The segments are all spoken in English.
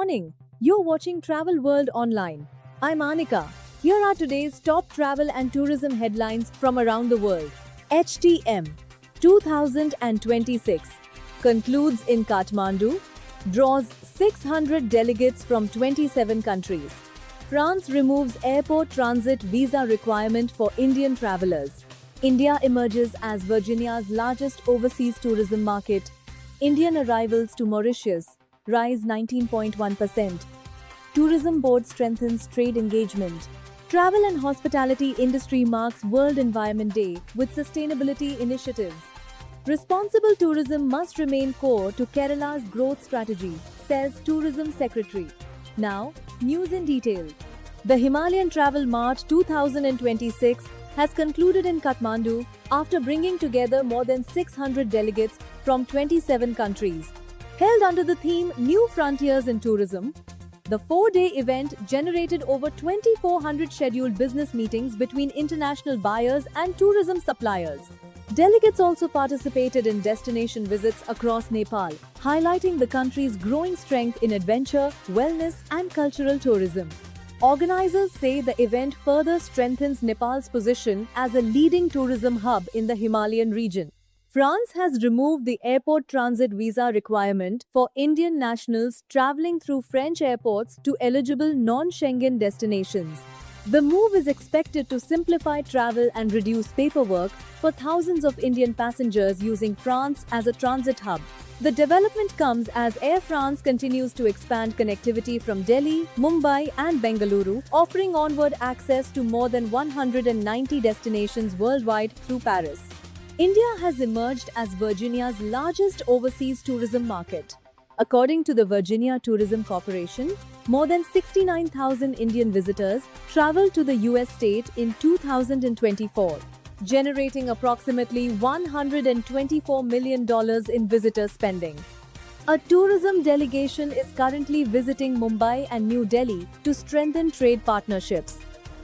morning. You're watching Travel World Online. I'm Anika. Here are today's top travel and tourism headlines from around the world. HTM 2026 concludes in Kathmandu, draws 600 delegates from 27 countries. France removes airport transit visa requirement for Indian travelers. India emerges as Virginia's largest overseas tourism market. Indian arrivals to Mauritius rise 19.1%. Tourism Board strengthens trade engagement. Travel and hospitality industry marks World Environment Day with sustainability initiatives. Responsible tourism must remain core to Kerala's growth strategy, says Tourism Secretary. Now, news in detail. The Himalayan Travel March 2026 has concluded in Kathmandu after bringing together more than 600 delegates from 27 countries. Held under the theme New Frontiers in Tourism, the 4-day event generated over 2,400 scheduled business meetings between international buyers and tourism suppliers. Delegates also participated in destination visits across Nepal, highlighting the country's growing strength in adventure, wellness, and cultural tourism. Organizers say the event further strengthens Nepal's position as a leading tourism hub in the Himalayan region. France has removed the airport transit visa requirement for Indian nationals traveling through French airports to eligible non-Schengen destinations. The move is expected to simplify travel and reduce paperwork for thousands of Indian passengers using France as a transit hub. The development comes as Air France continues to expand connectivity from Delhi, Mumbai, and Bengaluru, offering onward access to more than 190 destinations worldwide through Paris. India has emerged as Virginia's largest overseas tourism market. According to the Virginia Tourism Corporation, more than 69,000 Indian visitors traveled to the US state in 2024, generating approximately $124 million in visitor spending. A tourism delegation is currently visiting Mumbai and New Delhi to strengthen trade partnerships.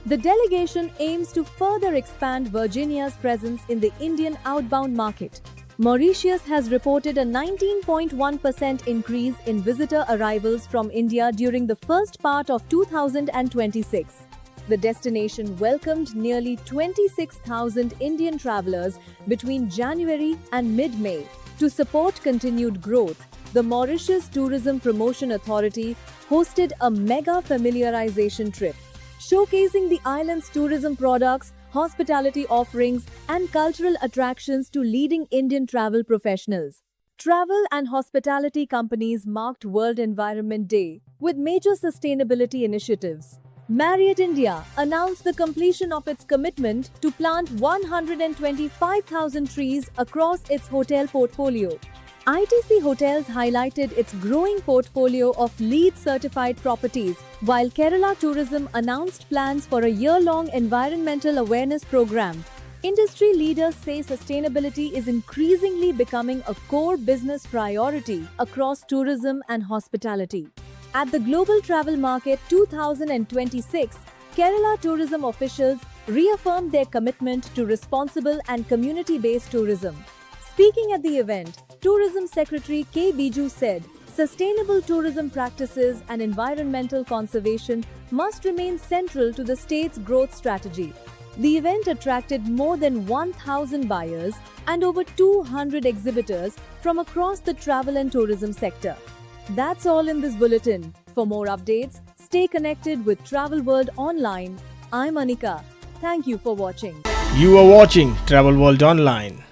The delegation aims to further expand Virginia's presence in the Indian outbound market. Mauritius has reported a 19.1% increase in visitor arrivals from India during the first part of 2026. The destination welcomed nearly 26,000 Indian travelers between January and mid-May. To support continued growth, the Mauritius Tourism Promotion Authority hosted a mega familiarization trip, showcasing the island's tourism products, hospitality offerings, and cultural attractions to leading Indian travel professionals. Travel and hospitality companies marked World Environment Day with major sustainability initiatives. Marriott India announced the completion of its commitment to plant 125,000 trees across its hotel portfolio. ITC Hotels highlighted its growing portfolio of LEED-certified properties, while Kerala Tourism announced plans for a year-long environmental awareness program. Industry leaders say sustainability is increasingly becoming a core business priority across tourism and hospitality. At the Global Travel Market 2026, Kerala tourism officials reaffirmed their commitment to responsible and community-based tourism. Speaking at the event, Tourism Secretary K. Biju said, "Sustainable tourism practices and environmental conservation must remain central to the state's growth strategy." The event attracted more than 1,000 buyers and over 200 exhibitors from across the travel and tourism sector. That's all in this bulletin. For more updates, stay connected with Travel World Online. I'm Anika. Thank you for watching. You are watching Travel World Online.